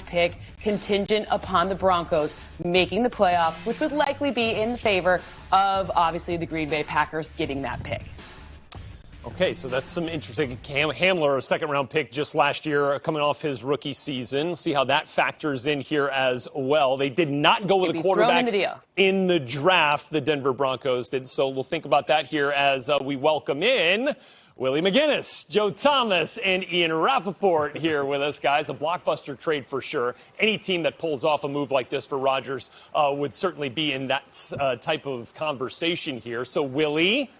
pick contingent upon the Broncos making the playoffs, which would likely be in favor of, obviously, the Green Bay Packers getting that pick. Okay, so that's some interesting. Hamler, a second-round pick just last year, coming off his rookie season. We'll see how that factors in here as well. They did not go with a quarterback in the draft, the Denver Broncos did. So we'll think about that here as we welcome in Willie McGinest, Joe Thomas, and Ian Rappaport here with us, guys. A blockbuster trade for sure. Any team that pulls off a move like this for Rodgers would certainly be in that type of conversation here. So, Willie,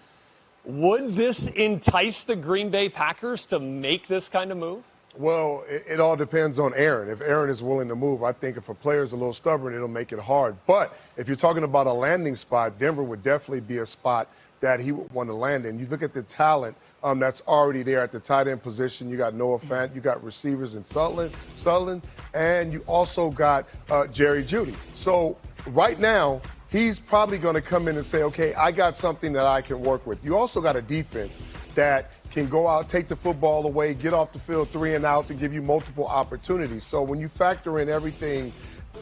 would this entice the Green Bay Packers to make this kind of move? Well, it all depends on Aaron. If Aaron is willing to move, I think if a player's a little stubborn, it'll make it hard. But if you're talking about a landing spot, Denver would definitely be a spot that he would want to land in. You look at the talent that's already there at the tight end position. You got Noah Fant, you got receivers in Sutherland, and you also got Jerry Jeudy. So right now, he's probably going to come in and say, okay, I got something that I can work with. You also got a defense that can go out, take the football away, get off the field 3 and outs, and give you multiple opportunities. So when you factor in everything,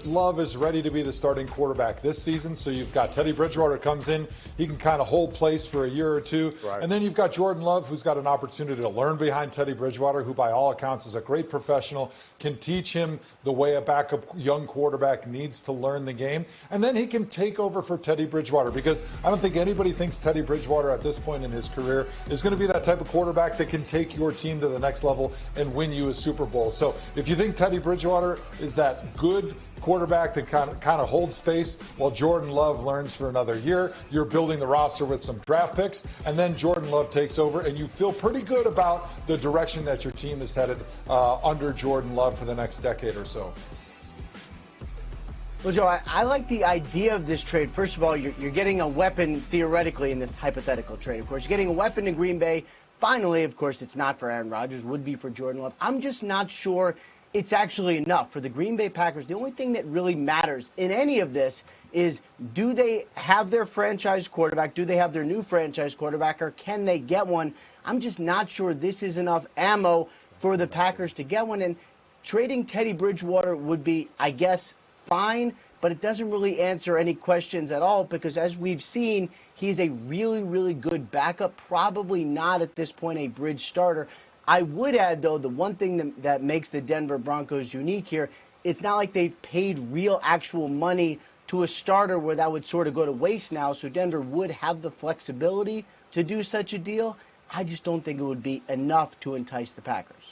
Love is ready to be the starting quarterback this season. So you've got Teddy Bridgewater comes in. He can kind of hold place for a year or two. Right. And then you've got Jordan Love, who's got an opportunity to learn behind Teddy Bridgewater, who by all accounts is a great professional, can teach him the way a backup young quarterback needs to learn the game. And then he can take over for Teddy Bridgewater, because I don't think anybody thinks Teddy Bridgewater at this point in his career is going to be that type of quarterback that can take your team to the next level and win you a Super Bowl. So if you think Teddy Bridgewater is that good quarterback that kind of holds space while Jordan Love learns for another year, you're building the roster with some draft picks, and then Jordan Love takes over, and you feel pretty good about the direction that your team is headed under Jordan Love for the next decade or so. Well, Joe, I like the idea of this trade. First of all, you're getting a weapon, theoretically, in this hypothetical trade. Of course, you're getting a weapon in Green Bay. Finally, of course, it's not for Aaron Rodgers, would be for Jordan Love. I'm just not sure it's actually enough for the Green Bay Packers. The only thing that really matters in any of this is, do they have their franchise quarterback? Do they have their new franchise quarterback, or can they get one? I'm just not sure this is enough ammo for the Packers to get one. And trading Teddy Bridgewater would be, I guess, fine, but it doesn't really answer any questions at all, because as we've seen, he's a really, really good backup, probably not at this point a bridge starter. I would add, though, the one thing that makes the Denver Broncos unique here, it's not like they've paid real actual money to a starter where that would sort of go to waste now, so Denver would have the flexibility to do such a deal. I just don't think it would be enough to entice the Packers.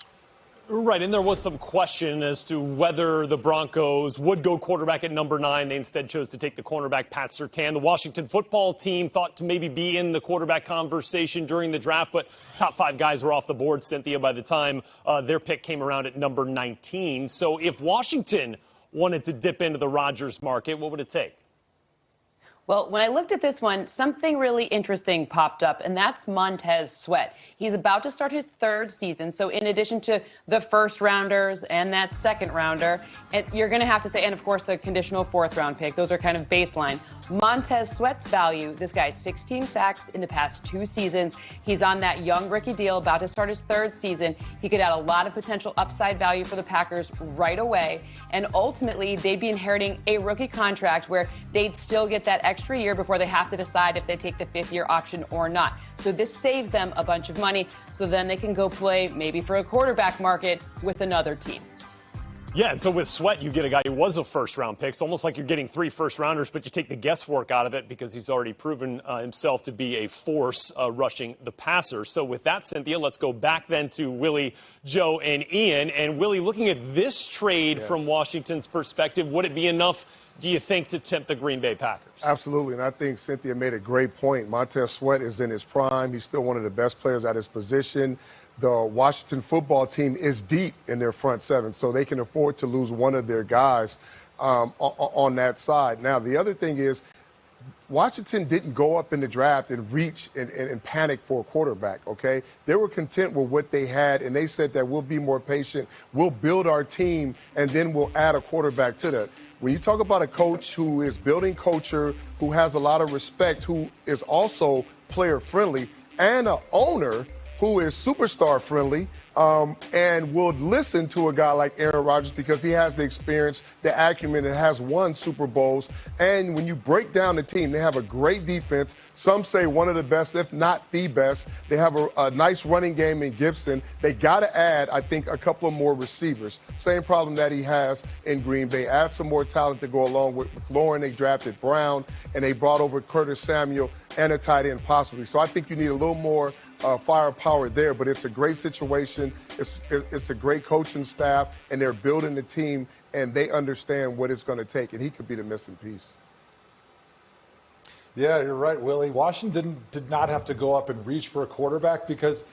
Right, and there was some question as to whether the Broncos would go quarterback at number 9. They instead chose to take the cornerback, Pat Surtain. The Washington football team thought to maybe be in the quarterback conversation during the draft, but top 5 guys were off the board, Cynthia, by the time their pick came around at number 19. So if Washington wanted to dip into the Rodgers market, what would it take? Well, when I looked at this one, something really interesting popped up, and that's Montez Sweat. He's about to start his 3rd season, so in addition to the first-rounders and that second-rounder, and you're going to have to say, and of course the conditional 4th-round pick, those are kind of baseline. Montez Sweat's value, this guy's 16 sacks in the past 2 seasons. He's on that young rookie deal, about to start his 3rd season. He could add a lot of potential upside value for the Packers right away, and ultimately they'd be inheriting a rookie contract where they'd still get that extra year before they have to decide if they take the 5th-year option or not. So this saves them a bunch of money, so then they can go play maybe for a quarterback market with another team. Yeah, and so with Sweat, you get a guy who was a first-round pick. It's almost like you're getting 3 first-rounders, but you take the guesswork out of it because he's already proven himself to be a force rushing the passer. So with that, Cynthia, let's go back then to Willie, Joe, and Ian. And Willie, looking at this trade from Washington's perspective, would it be enough, do you think, to tempt the Green Bay Packers? Absolutely, and I think Cynthia made a great point. Montez Sweat is in his prime. He's still one of the best players at his position. The Washington football team is deep in their front 7, so they can afford to lose one of their guys on that side. Now, the other thing is, Washington didn't go up in the draft and reach and panic for a quarterback, okay? They were content with what they had, and they said that we'll be more patient, we'll build our team, and then we'll add a quarterback to that. When you talk about a coach who is building culture, who has a lot of respect, who is also player-friendly, and an owner who is superstar-friendly, and will listen to a guy like Aaron Rodgers because he has the experience, the acumen, and has won Super Bowls. And when you break down the team, they have a great defense. Some say one of the best, if not the best. They have a nice running game in Gibson. They got to add, I think, a couple of more receivers. Same problem that he has in Green Bay. Add some more talent to go along with Lauren. They drafted Brown, and they brought over Curtis Samuel and a tight end possibly. So I think you need a little more firepower there, but it's a great situation. It's a great coaching staff, and they're building the team, and they understand what it's going to take, and he could be the missing piece. Yeah, you're right, Willie. Washington did not have to go up and reach for a quarterback because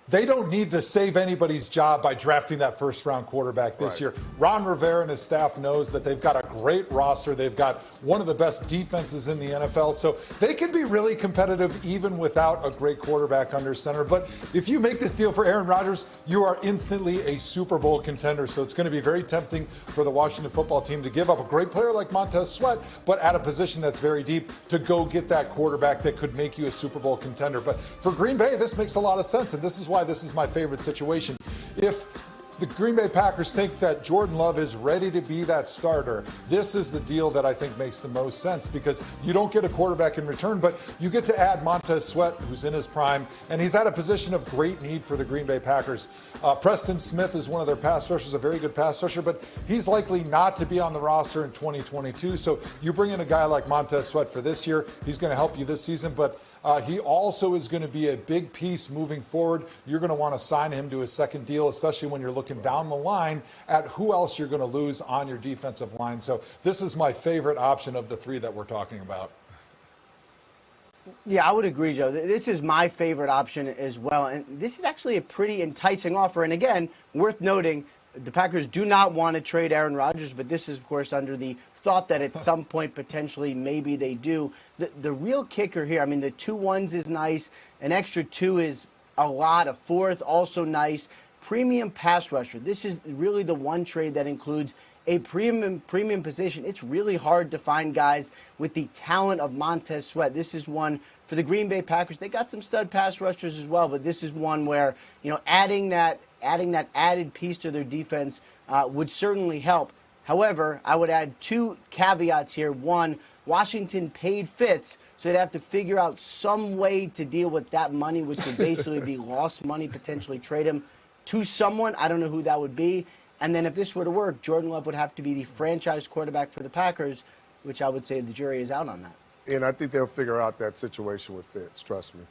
they don't need to save anybody's job by drafting that first-round quarterback this year. Ron Rivera and his staff knows that they've got a great roster. They've got one of the best defenses in the NFL, so they can be really competitive even without a great quarterback under center. But if you make this deal for Aaron Rodgers, you are instantly a Super Bowl contender, so it's going to be very tempting for the Washington football team to give up a great player like Montez Sweat, but at a position that's very deep to go get that quarterback that could make you a Super Bowl contender. But for Green Bay, this makes a lot of sense, and this is why this is my favorite situation. If the Green Bay Packers think that Jordan Love is ready to be that starter, this is the deal that I think makes the most sense because you don't get a quarterback in return, but you get to add Montez Sweat, who's in his prime, and he's at a position of great need for the Green Bay Packers. Preston Smith is one of their pass rushers, a very good pass rusher, but he's likely not to be on the roster in 2022. So you bring in a guy like Montez Sweat for this year, he's going to help you this season, but he also is going to be a big piece moving forward. You're going to want to sign him to a second deal, especially when you're looking down the line at who else you're going to lose on your defensive line. So this is my favorite option of the three that we're talking about. Yeah, I would agree, Joe. This is my favorite option as well. And this is actually a pretty enticing offer. And again, worth noting, the Packers do not want to trade Aaron Rodgers, but this is, of course, under the thought that at some point potentially maybe they do. The real kicker here, I mean, the 2 1s is nice. An extra 2 is a lot. A 4th, also nice. Premium pass rusher. This is really the one trade that includes a premium position. It's really hard to find guys with the talent of Montez Sweat. This is one for the Green Bay Packers. They got some stud pass rushers as well, but this is one where, adding that added piece to their defense would certainly help. However, I would add 2 caveats here. One, Washington paid Fitz, so they'd have to figure out some way to deal with that money, which would basically be lost money, potentially trade him to someone. I don't know who that would be. And then if this were to work, Jordan Love would have to be the franchise quarterback for the Packers, which I would say the jury is out on that. And I think they'll figure out that situation with Fitz, trust me.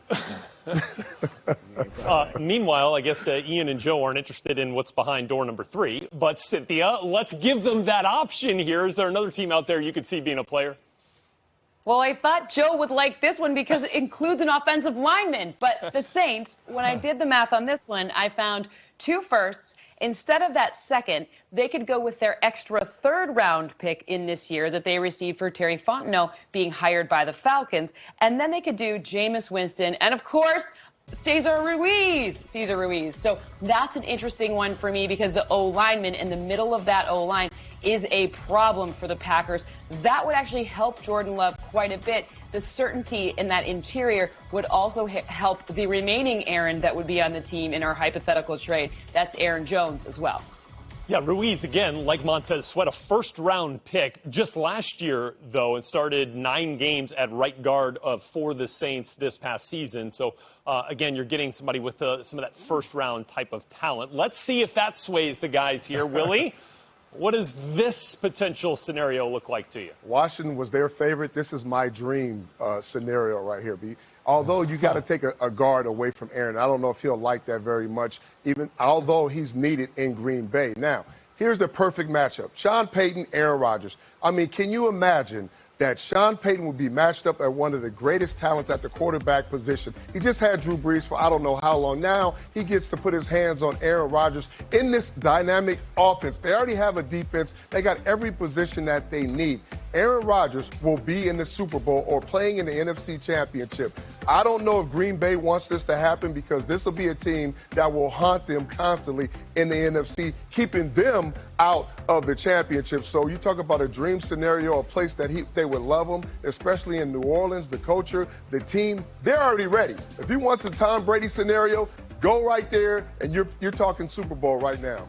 Meanwhile, I guess Ian and Joe aren't interested in what's behind door number 3. But Cynthia, let's give them that option here. Is there another team out there you could see being a player? Well, I thought Joe would like this one because it includes an offensive lineman. But the Saints, when I did the math on this one, I found 2 firsts. Instead of that second, they could go with their extra 3rd-round pick in this year that they received for Terry Fontenot being hired by the Falcons. And then they could do Jameis Winston and, of course, Cesar Ruiz. So that's an interesting one for me because the O-lineman in the middle of that O-line is a problem for the Packers. That would actually help Jordan Love quite a bit. The certainty in that interior would also help the remaining Aaron that would be on the team in our hypothetical trade. That's Aaron Jones as well. Yeah, Ruiz, again, like Montez Sweat, a first-round pick just last year, though, and started 9 games at right guard for the Saints this past season. So, again, you're getting somebody with some of that first-round type of talent. Let's see if that sways the guys here. Willie, what does this potential scenario look like to you? Washington was their favorite. This is my dream scenario right here, B. Although you got to take a guard away from Aaron. I don't know if he'll like that very much, even although he's needed in Green Bay. Now, here's the perfect matchup. Sean Payton, Aaron Rodgers. I mean, can you imagine that Sean Payton would be matched up at one of the greatest talents at the quarterback position? He just had Drew Brees for I don't know how long. Now he gets to put his hands on Aaron Rodgers in this dynamic offense. They already have a defense. They got every position that they need. Aaron Rodgers will be in the Super Bowl or playing in the NFC Championship. I don't know if Green Bay wants this to happen because this will be a team that will haunt them constantly in the NFC, keeping them out of the championship. So you talk about a dream scenario, a place that they would love him, especially in New Orleans, the culture, the team. They're already ready. If he wants a Tom Brady scenario, Go right there, and you're talking Super Bowl right now.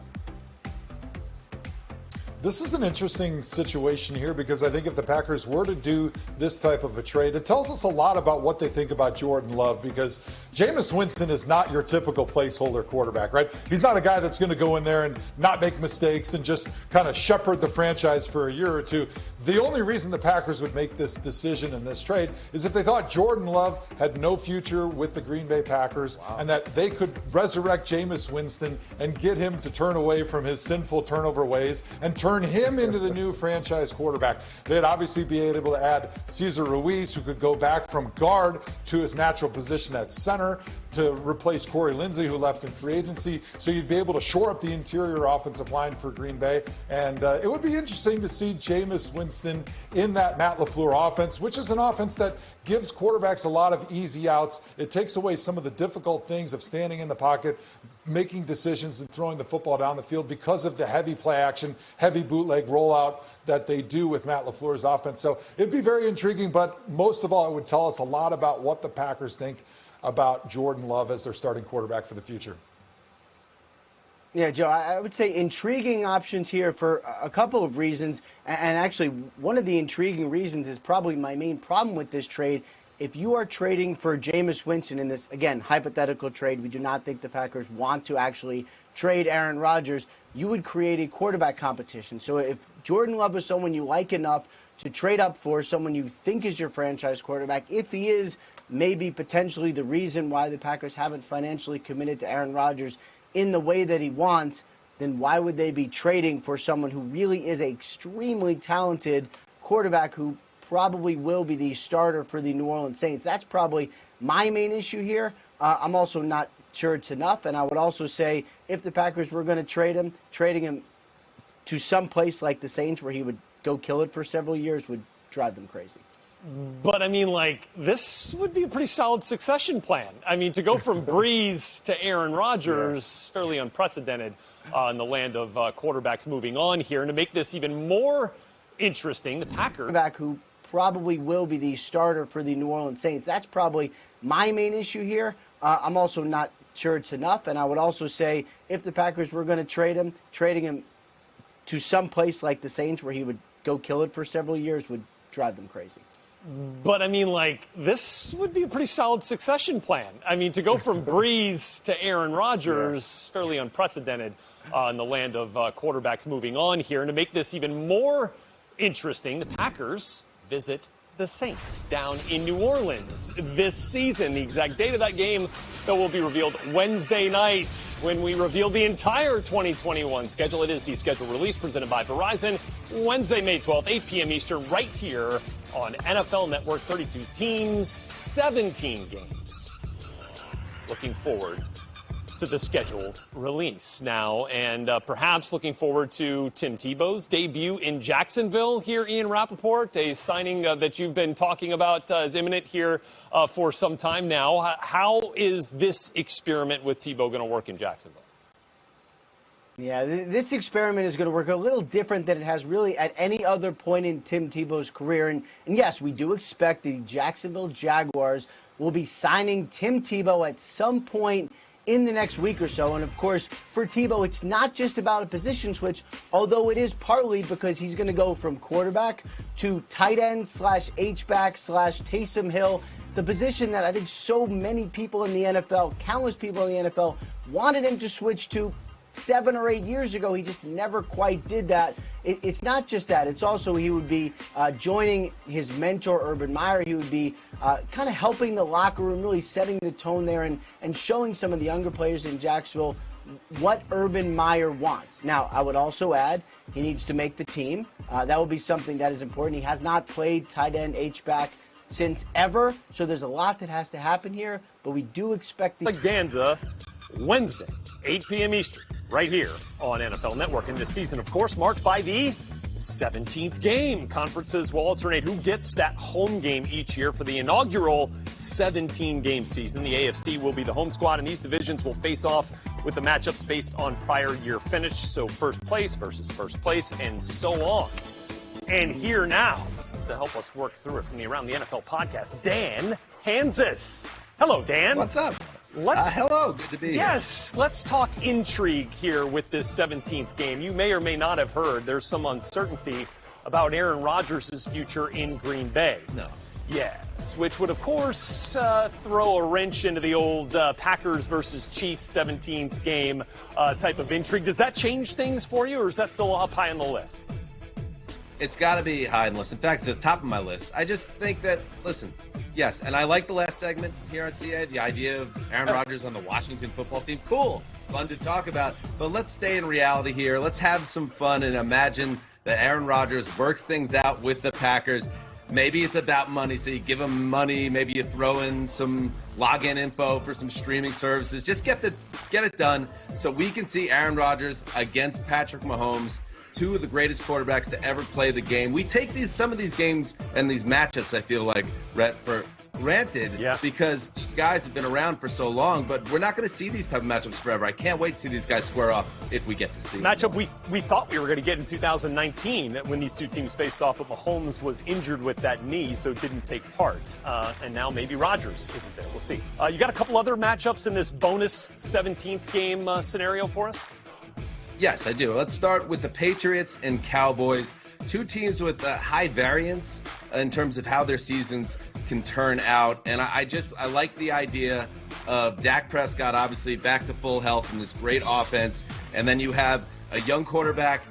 This is an interesting situation here because I think if the Packers were to do this type of a trade, it tells us a lot about what they think about Jordan Love because Jameis Winston is not your typical placeholder quarterback, right? He's not a guy that's going to go in there and not make mistakes and just kind of shepherd the franchise for a year or two. The only reason the Packers would make this decision in this trade is if they thought Jordan Love had no future with the Green Bay Packers and that they could resurrect Jameis Winston and get him to turn away from his sinful turnover ways and turn him into the new franchise quarterback. They'd obviously be able to add Cesar Ruiz, who could go back from guard to his natural position at center to replace Corey Lindsey, who left in free agency. So you'd be able to shore up the interior offensive line for Green Bay. And it would be interesting to see Jameis Winston in that Matt LaFleur offense, which is an offense that gives quarterbacks a lot of easy outs. It takes away some of the difficult things of standing in the pocket, making decisions and throwing the football down the field because of the heavy play action, heavy bootleg rollout that they do with Matt LaFleur's offense. So it'd be very intriguing, but most of all, it would tell us a lot about what the Packers think about Jordan Love as their starting quarterback for the future. Yeah, Joe, I would say intriguing options here for a couple of reasons. And actually, one of the intriguing reasons is probably my main problem with this trade. If you are trading for Jameis Winston in this, again, hypothetical trade, we do not think the Packers want to actually trade Aaron Rodgers, you would create a quarterback competition. So if Jordan Love is someone you like enough to trade up for, someone you think is your franchise quarterback, if he is maybe potentially the reason why the Packers haven't financially committed to Aaron Rodgers in the way that he wants, then why would they be trading for someone who really is an extremely talented quarterback who probably will be the starter for the New Orleans Saints? That's probably my main issue here. I'm also not sure it's enough, and I would also say if the Packers were going to trade him, trading him to some place like the Saints where he would go kill it for several years would drive them crazy. But, I mean, like, this would be a pretty solid succession plan. I mean, to go from Breeze to Aaron Rodgers, fairly unprecedented in the land of quarterbacks moving on here. And to make this even more interesting, the Packers... who probably will be the starter for the New Orleans Saints. That's probably my main issue here. I'm also not sure it's enough. And I would also say if the Packers were going to trade him, trading him to some place like the Saints where he would go kill it for several years would drive them crazy. But, I mean, like, this would be a pretty solid succession plan. I mean, to go from Breeze to Aaron Rodgers, fairly unprecedented in the land of quarterbacks moving on here. And to make this even more interesting, the Packers visit the Saints down in New Orleans this season. The exact date of that game, though, will be revealed Wednesday night when we reveal the entire 2021 schedule. It is the schedule release presented by Verizon, Wednesday, May 12th, 8 p.m. Eastern, right here on NFL Network. 32 teams, 17 games. Looking forward to the scheduled release now, and perhaps looking forward to Tim Tebow's debut in Jacksonville here, Ian Rappaport, a signing that you've been talking about is imminent here for some time now. How is this experiment with Tebow going to work in Jacksonville? Yeah, this experiment is going to work a little different than it has really at any other point in Tim Tebow's career. And yes, we do expect the Jacksonville Jaguars will be signing Tim Tebow at some point in the next week or so. And of course, for Tebow, it's not just about a position switch, although it is partly because he's going to go from quarterback to tight end / H-back / Taysom Hill, the position that I think so many people in the NFL, countless people in the NFL, wanted him to switch to 7 or 8 years ago. He just never quite did that. It's not just that. It's also he would be joining his mentor, Urban Meyer. He would be kind of helping the locker room, really setting the tone there and showing some of the younger players in Jacksonville what Urban Meyer wants. Now, I would also add he needs to make the team. That will be something that is important. He has not played tight end, H-back since ever, so there's a lot that has to happen here, but we do expect the... Ganza, Wednesday, 8 p.m. Eastern, right here on NFL Network. And this season, of course, marked by the 17th game. Conferences will alternate who gets that home game each year for the inaugural 17-game season. The AFC will be the home squad, and these divisions will face off with the matchups based on prior year finish. So first place versus first place, and so on. And here now, to help us work through it from the Around the NFL podcast, Dan Hansis. Hello, Dan. What's up? Hello, good to be here. Yes, let's talk intrigue here with this 17th game. You may or may not have heard there's some uncertainty about Aaron Rodgers' future in Green Bay. No. Yes, which would, of course, throw a wrench into the old Packers versus Chiefs 17th game type of intrigue. Does that change things for you, or is that still up high on the list? It's got to be high on the list. In fact, it's at the top of my list. I just think that, listen, yes, and I like the last segment here on CA, the idea of Aaron Rodgers on the Washington football team. Cool, fun to talk about. But let's stay in reality here. Let's have some fun and imagine that Aaron Rodgers works things out with the Packers. Maybe it's about money, so you give him money. Maybe you throw in some login info for some streaming services. Just get it done so we can see Aaron Rodgers against Patrick Mahomes, two of the greatest quarterbacks to ever play the game. We take some of these games and these matchups, I feel like, for granted, because these guys have been around for so long, but we're not going to see these type of matchups forever. I can't wait to see these guys square off if we get to see matchup we thought we were going to get in 2019 when these two teams faced off, but Mahomes was injured with that knee, so didn't take part. And now maybe Rodgers isn't there. We'll see. You got a couple other matchups in this bonus 17th game scenario for us? Yes, I do. Let's start with the Patriots and Cowboys. Two teams with high variance in terms of how their seasons can turn out. And I like the idea of Dak Prescott, obviously, back to full health in this great offense. And then you have a young quarterback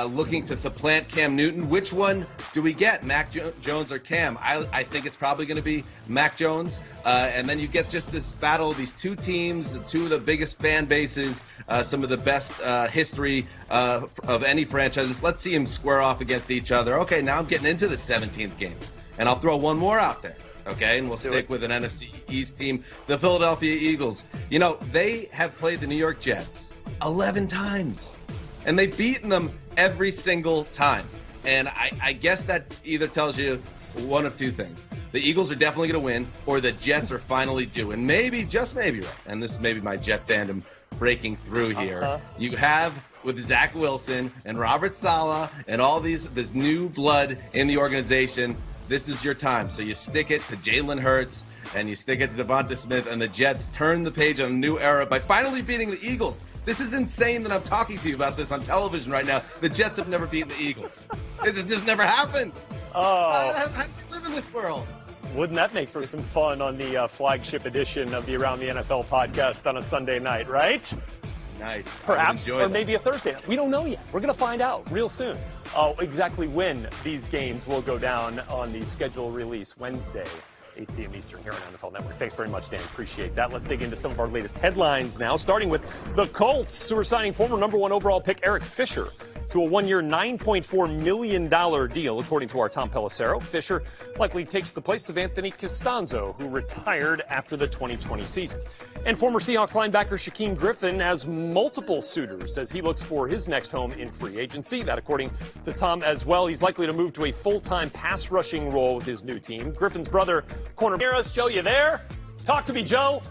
looking to supplant Cam Newton. Which one do we get, Mac Jones or Cam? I think it's probably going to be Mac Jones. And then you get just this battle of these two teams, two of the biggest fan bases, some of the best history of any franchises. Let's see them square off against each other. Okay, now I'm getting into the 17th game. And I'll throw one more out there. Okay, and we'll stick with an NFC East team, the Philadelphia Eagles. You know, they have played the New York Jets 11 times. And they've beaten them every single time. And I guess that either tells you one of two things. The Eagles are definitely going to win, or the Jets are finally due. And maybe, just maybe, right, and this is maybe my Jet fandom breaking through here, you have, with Zach Wilson and Robert Saleh and all this new blood in the organization, this is your time. So you stick it to Jalen Hurts and you stick it to Devonta Smith, and the Jets turn the page on a new era by finally beating the Eagles. This is insane that I'm talking to you about this on television right now. The Jets have never beaten the Eagles. It just never happened. Oh. How do you live in this world? Wouldn't that make for some fun on the flagship edition of the Around the NFL podcast on a Sunday night, right? Nice. Perhaps, or maybe a Thursday night. We don't know yet. We're going to find out real soon exactly when these games will go down on the schedule release Wednesday, 8 p.m. Eastern here on NFL Network. Thanks very much, Dan. Appreciate that. Let's dig into some of our latest headlines now, starting with the Colts, who are signing former number one overall pick Eric Fisher to a one-year $9.4 million deal, according to our Tom Pelissero. Fisher likely takes the place of Anthony Costanzo, who retired after the 2020 season. And former Seahawks linebacker Shaquem Griffin has multiple suitors as he looks for his next home in free agency. That, according to Tom as well, he's likely to move to a full-time pass-rushing role with his new team. Griffin's brother, corner Ramirez. Joe, you there? Talk to me, Joe.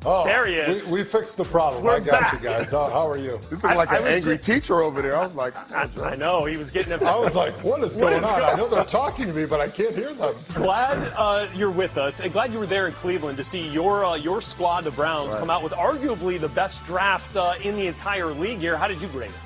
Oh, there he is. We fixed the problem. We're I got back. you guys. How are you? This looks like an angry teacher over there. I was like, I know. He was getting I was like, what is going on? I know they're talking to me, but I can't hear them. Glad you're with us, and glad you were there in Cleveland to see your squad, the Browns, come out with arguably the best draft in the entire league here. How did you grade it?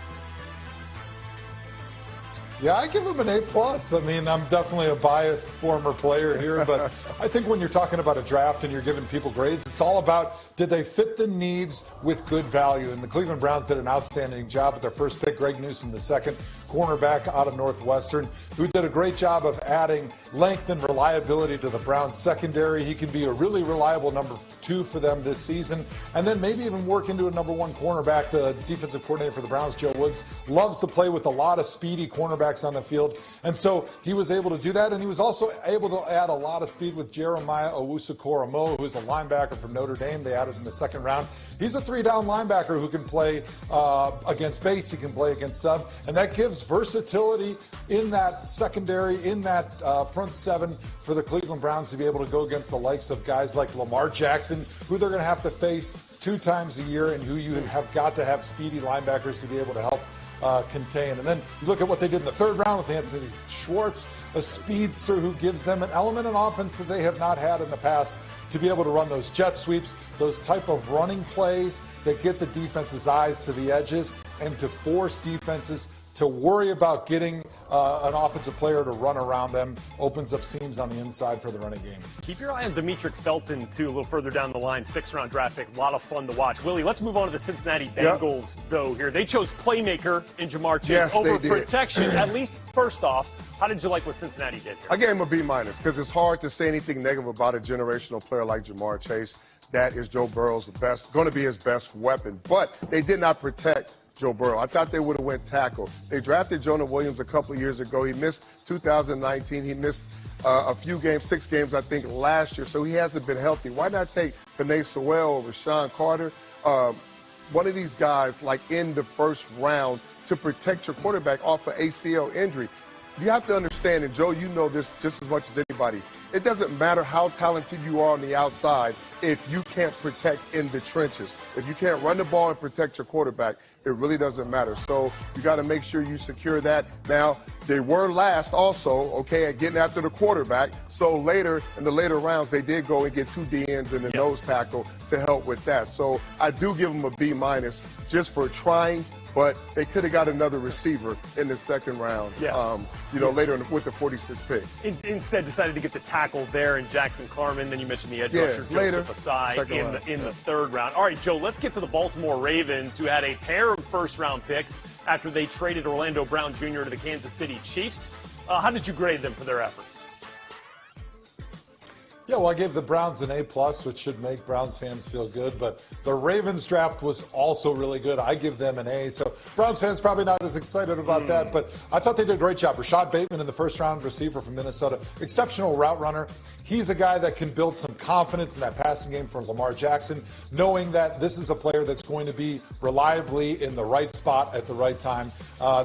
Yeah, I give him an A+. I mean, I'm definitely a biased former player here, but I think when you're talking about a draft and you're giving people grades, it's all about did they fit the needs with good value. And the Cleveland Browns did an outstanding job with their first pick, Greg Newsome, the second cornerback out of Northwestern, who did a great job of adding length and reliability to the Browns secondary. He can be a really reliable number 2 for them this season, and then maybe even work into a number 1 cornerback. The defensive coordinator for the Browns, Joe Woods, loves to play with a lot of speedy cornerbacks on the field, and so he was able to do that, and he was also able to add a lot of speed with Jeremiah Owusu-Koramoah, who's a linebacker from Notre Dame. They added in the second round. He's a 3-down linebacker who can play against base, he can play against sub, and that gives versatility in that secondary, in that front seven for the Cleveland Browns to be able to go against the likes of guys like Lamar Jackson, who they're going to have to face 2 times a year, and who you have got to have speedy linebackers to be able to help contain. And then you look at what they did in the third round with Anthony Schwartz, a speedster who gives them an element in offense that they have not had in the past to be able to run those jet sweeps, those type of running plays that get the defense's eyes to the edges and to force defenses to worry about getting an offensive player to run around them, opens up seams on the inside for the running game. Keep your eye on Demetric Felton, too, a little further down the line. 6th-round draft pick. A lot of fun to watch. Willie, let's move on to the Cincinnati Bengals, though, here. They chose playmaker in Jamar Chase over protection. At least, first off, how did you like what Cincinnati did here? I gave him a B- because it's hard to say anything negative about a generational player like Jamar Chase. That is Joe Burrow's going to be his best weapon. But they did not protect Joe Burrow. I thought they would have went tackle. They drafted Jonah Williams a couple of years ago. He missed 2019. He missed a few games, 6 games, I think, last year. So he hasn't been healthy. Why not take Penei Sewell over Sean Carter? One of these guys, like in the first round, to protect your quarterback off of ACL injury. You have to understand, and Joe, you know this just as much as anybody, it doesn't matter how talented you are on the outside if you can't protect in the trenches. If you can't run the ball and protect your quarterback, it really doesn't matter. So you got to make sure you secure that. Now, they were last also, okay, at getting after the quarterback. So later, in the later rounds, they did go and get 2 DNs and a nose tackle to help with that. So I do give them a B- just for trying. But they could have got another receiver in the second round, later with the 46th pick. Instead, decided to get the tackle there in Jackson Carman. Then you mentioned the edge rusher, Joseph Asai, in the third round. All right, Joe, let's get to the Baltimore Ravens, who had a pair of first-round picks after they traded Orlando Brown Jr. to the Kansas City Chiefs. How did you grade them for their efforts? Yeah, well, I gave the Browns an A+, which should make Browns fans feel good. But the Ravens draft was also really good. I give them an A. So Browns fans probably not as excited about that. But I thought they did a great job. Rashad Bateman in the first-round, receiver from Minnesota. Exceptional route runner. He's a guy that can build some confidence in that passing game for Lamar Jackson, knowing that this is a player that's going to be reliably in the right spot at the right time.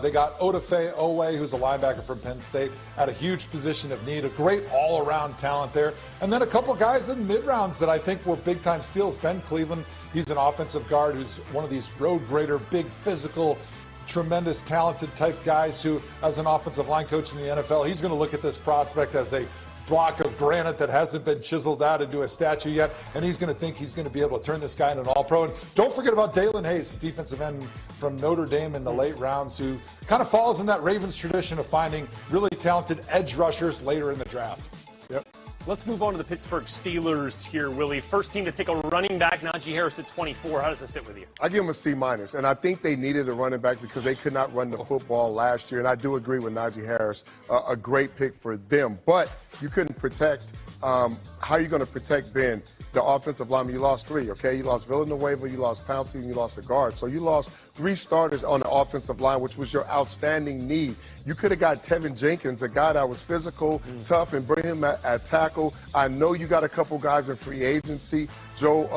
They got Odafe Owe, who's a linebacker from Penn State, at a huge position of need, a great all-around talent there. And then a couple guys in mid-rounds that I think were big-time steals. Ben Cleveland, he's an offensive guard who's one of these road grader, big physical, tremendous, talented type guys who, as an offensive line coach in the NFL, he's going to look at this prospect as a block of granite that hasn't been chiseled out into a statue yet, and he's going to think he's going to be able to turn this guy into an all-pro. And don't forget about Dalen Hayes, defensive end from Notre Dame in the late rounds, who kind of falls in that Ravens tradition of finding really talented edge rushers later in the draft. Yep. Let's move on to the Pittsburgh Steelers here, Willie. First team to take a running back, Najee Harris at 24. How does that sit with you? I give them a C-, and I think they needed a running back because they could not run the football last year. And I do agree with Najee Harris, a great pick for them. But you couldn't protect. How are you going to protect Ben, the offensive lineman? You lost 3, okay? You lost Villanueva, you lost Pouncey, and you lost a guard. So you lost 3 starters on the offensive line, which was your outstanding need. You could have got Tevin Jenkins, a guy that was physical, tough, and bring him at tackle. I know you got a couple guys in free agency, Joe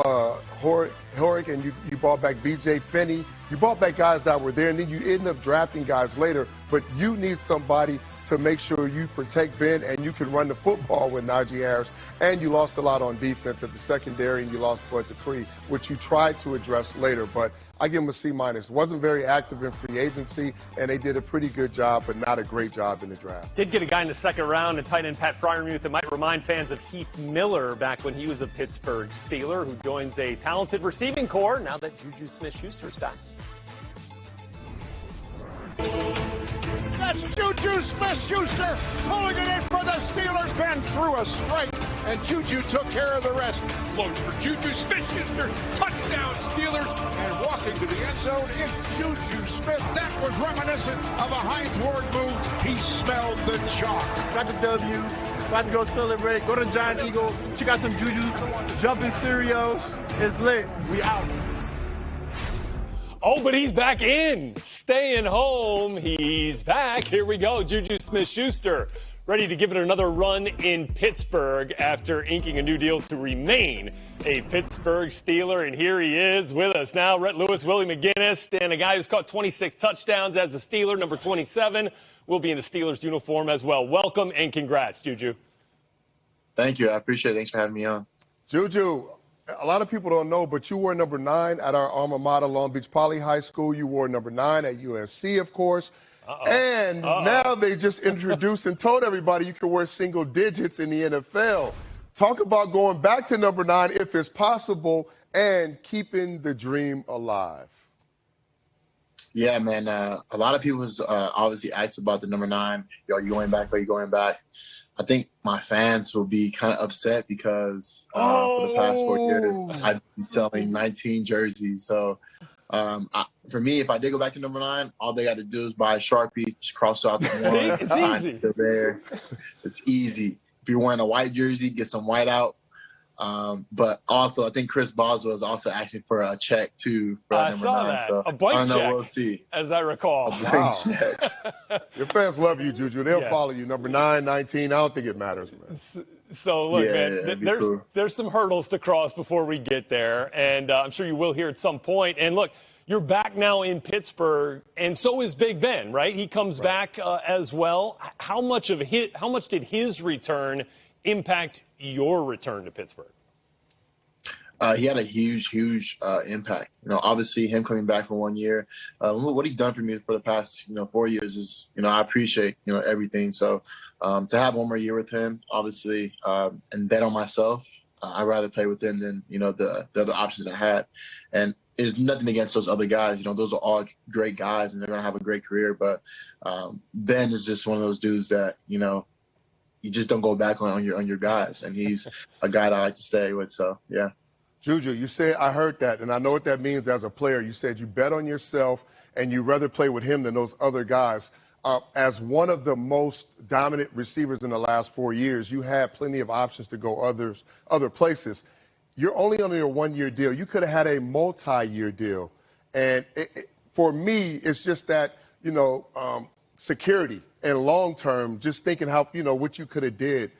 Horick, and you brought back B.J. Finney. You brought back guys that were there, and then you ended up drafting guys later. But you need somebody to make sure you protect Ben and you can run the football with Najee Harris. And you lost a lot on defense at the secondary, and you lost Bud Dupree, which you tried to address later. But I give him a C-. Wasn't very active in free agency, and they did a pretty good job, but not a great job in the draft. Did get a guy in the second round, a tight end Pat Freiermuth, that might remind fans of Heath Miller back when he was a Pittsburgh Steeler, who joins a talented receiving corps now that Juju Smith-Schuster's back. That's Juju Smith-Schuster pulling it in for the Steelers. Ben threw a strike, and Juju took care of the rest. Floats for Juju Smith-Schuster. Touchdown Steelers. And walking to the end zone is Juju Smith. That was reminiscent of a Hines Ward move. He smelled the chalk. Got the W. About to go celebrate. Go to Giant Eagle. She got some Juju. Jumping cereals. It's lit. We out. Oh, but he's back in. Staying home. He's back. Here we go. Juju Smith-Schuster ready to give it another run in Pittsburgh after inking a new deal to remain a Pittsburgh Steeler. And here he is with us now. Rhett Lewis, Willie McGinest, and a guy who's caught 26 touchdowns as a Steeler, number 27, will be in the Steelers uniform as well. Welcome and congrats, Juju. Thank you. I appreciate it. Thanks for having me on. Juju, A lot of people don't know, but you wore number 9 at our alma mater, Long Beach Poly High School. You wore number 9 at UFC, of course. And now they just introduced and told everybody you can wear single digits in the NFL. Talk about going back to number 9 if it's possible and keeping the dream alive. Yeah, man. A lot of people was obviously asked about the number 9. Are you going back? Are you going back? I think my fans will be kind of upset because for the past 4 years, I've been selling 19 jerseys. So for me, if I did go back to number 9, all they got to do is buy a Sharpie, just cross out the one. It's easy. There. It's easy. If you're wearing a white jersey, get some white out. But also, I think Chris Boswell is also asking for a check too. For I number saw 9, that. so A blank check. We'll see. As I recall. Wow. Your fans love you, Juju. They'll follow you. Number 9, 19. I don't think it matters, man. So look, man, there's some hurdles to cross before we get there, and I'm sure you will here at some point. And look, you're back now in Pittsburgh, and so is Big Ben, right? He comes back as well. How much did his return impact your return to Pittsburgh? He had a huge impact. Obviously him coming back for 1 year, what he's done for me for the past, 4 years is, I appreciate, everything. So to have 1 more year with him, obviously, and bet on myself, I'd rather play with him than, the other options I had. And there's nothing against those other guys. Those are all great guys and they're going to have a great career. But Ben is just one of those dudes that, you just don't go back on your guys. And he's a guy that I like to stay with. So, yeah. Juju, you said, I heard that, and I know what that means as a player. You said you bet on yourself and you rather play with him than those other guys. As one of the most dominant receivers in the last 4 years, you had plenty of options to go other places. You're only on your 1 year deal. You could have had a multi-year deal. And for me, it's just that, security and long-term, just thinking how, what you could have did.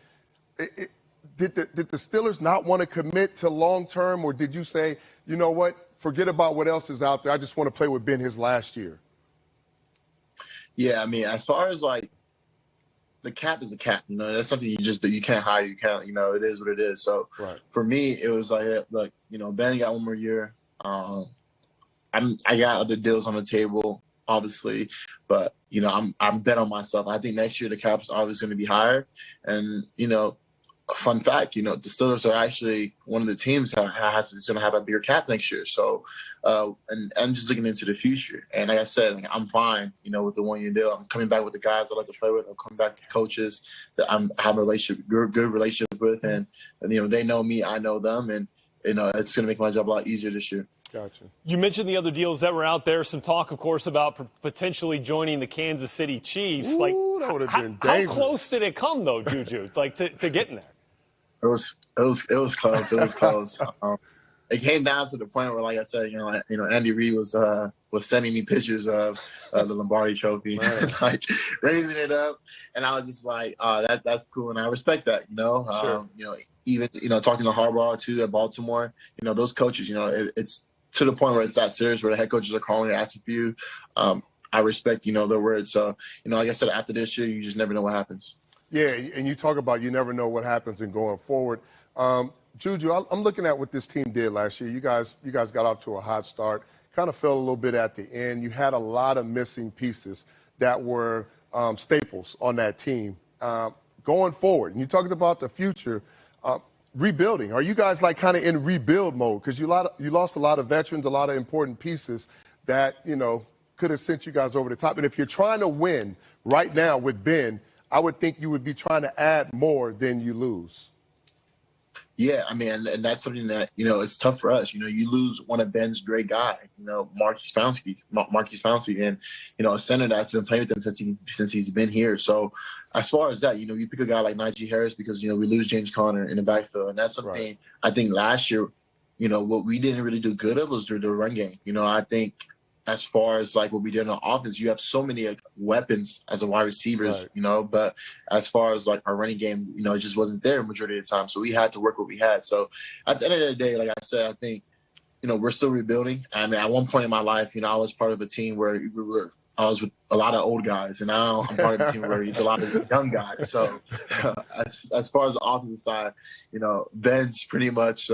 Did the Steelers not want to commit to long-term, or did you say, you know what, forget about what else is out there. I just want to play with Ben his last year? Yeah, I mean, as far as the cap is a cap, that's something you can't hide. You can't, it is what it is. So for me, it was look, Ben got 1 more year. I got other deals on the table, obviously, but I'm bet on myself. I think next year the cap's obviously going to be higher, and a fun fact, the Steelers are actually one of the teams is going to have a bigger cap next year. So, and I'm just looking into the future. And like I said, I'm fine, with the 1 year deal. I'm coming back with the guys I like to play with. I'm coming back to coaches that I have a good relationship with, and they know me, I know them, and it's going to make my job a lot easier this year. Gotcha. You mentioned the other deals that were out there. Some talk, of course, about potentially joining the Kansas City Chiefs. Ooh, that would have been dangerous. How close did it come, though, Juju? to getting there? It was close. It was close. It came down to the point where, like I said, Andy Reid was sending me pictures of the Lombardi Trophy, and, raising it up, and I was just like, that's cool, and I respect that. Sure. Even talking to Harbaugh too at Baltimore, those coaches, it's to the point where it's that serious where the head coaches are calling and asking for you. I respect their words. So like I said, after this year, you just never know what happens. Yeah, and you talk about you never know what happens in going forward. Juju, I'm looking at what this team did last year. You guys got off to a hot start, kind of fell a little bit at the end. You had a lot of missing pieces that were staples on that team. Going forward, and you talked about the future, rebuilding. Are you guys kind of in rebuild mode? Because you lost a lot of veterans, a lot of important pieces that, could have sent you guys over the top. And if you're trying to win right now with Ben, I would think you would be trying to add more than you lose. Yeah, I mean, and that's something that, it's tough for us. You lose one of Ben's great guys, Marquise Pouncey, and, a center that's been playing with them since he's been here. So as far as that, you pick a guy like Najee Harris because, we lose James Conner in the backfield. And that's something I think last year, what we didn't really do good of was the run game. I think as far as what we did on offense, you have so many weapons as a wide receivers, but as far as our running game, it just wasn't there majority of the time. So we had to work what we had. So at the end of the day, like I said, I think, we're still rebuilding. I mean, at one point in my life, I was part of a team where I was with a lot of old guys, and now I'm part of a team where it's a lot of young guys. So as far as the offensive side, Ben's pretty much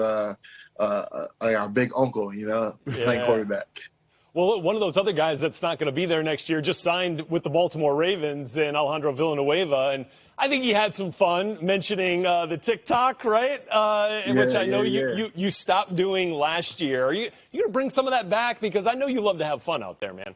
our big uncle, playing quarterback. Well, one of those other guys that's not going to be there next year just signed with the Baltimore Ravens and Alejandro Villanueva, and I think he had some fun mentioning the TikTok, right? Which I know you stopped doing last year. Are you going to bring some of that back? Because I know you love to have fun out there, man.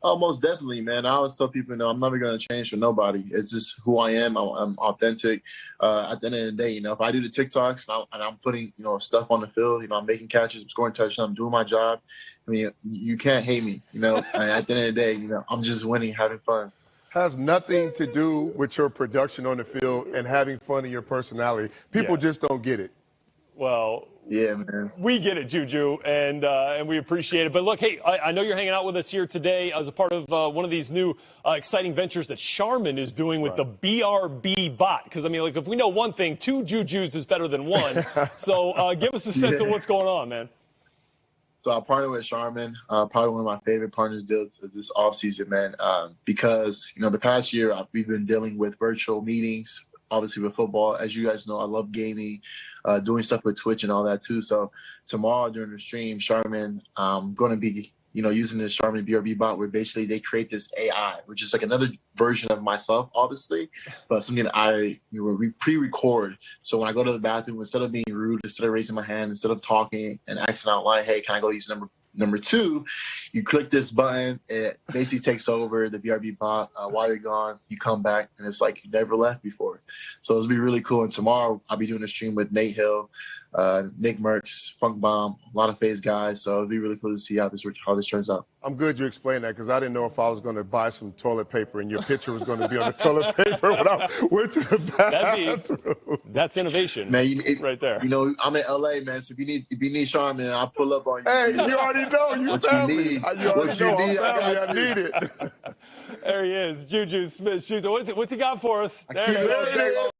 Oh, most definitely, man. I always tell people, I'm never going to change for nobody. It's just who I am. I'm authentic. At the end of the day, if I do the TikToks and I'm putting, stuff on the field, I'm making catches, I'm scoring touchdowns, I'm doing my job. I mean, you can't hate me, At the end of the day, I'm just winning, having fun. Has nothing to do with your production on the field and having fun in your personality. People just don't get it. Well, yeah, man. We get it, Juju, and we appreciate it. But look, hey, I know you're hanging out with us here today as a part of one of these new exciting ventures that Charmin is doing with the BRB bot. Because, I mean, like, if we know one thing, 2 Jujus is better than 1. So give us a sense of what's going on, man. So I partnered with Charmin, probably one of my favorite partners deals this offseason, man, because, the past year we've been dealing with virtual meetings, obviously with football. As you guys know, I love gaming, doing stuff with Twitch and all that too. So tomorrow during the stream, Charmin, I'm going to be, using this Charmin BRB bot where basically they create this AI, which is like another version of myself, obviously, but something that we pre-record. So when I go to the bathroom, instead of being rude, instead of raising my hand, instead of talking and asking out loud, hey, can I go use number 2, you click this button, it basically takes over the BRB bot. While you're gone, you come back, and it's like you never left before. So it'll be really cool. And tomorrow, I'll be doing a stream with Nate Hill, Nick Merckx, Funk Bomb, a lot of FaZe guys. So it'll be really cool to see how this turns out. I'm good you explained that because I didn't know if I was going to buy some toilet paper and your picture was going to be on the toilet paper when I went to the bathroom. That's innovation, man. Right there. I'm in LA, man. So if you need Charmin, I'll pull up on you. Hey, you already know. You found me. You already know. I need it. There he is, Juju Smith-Schuster. What's he got for us? There he is.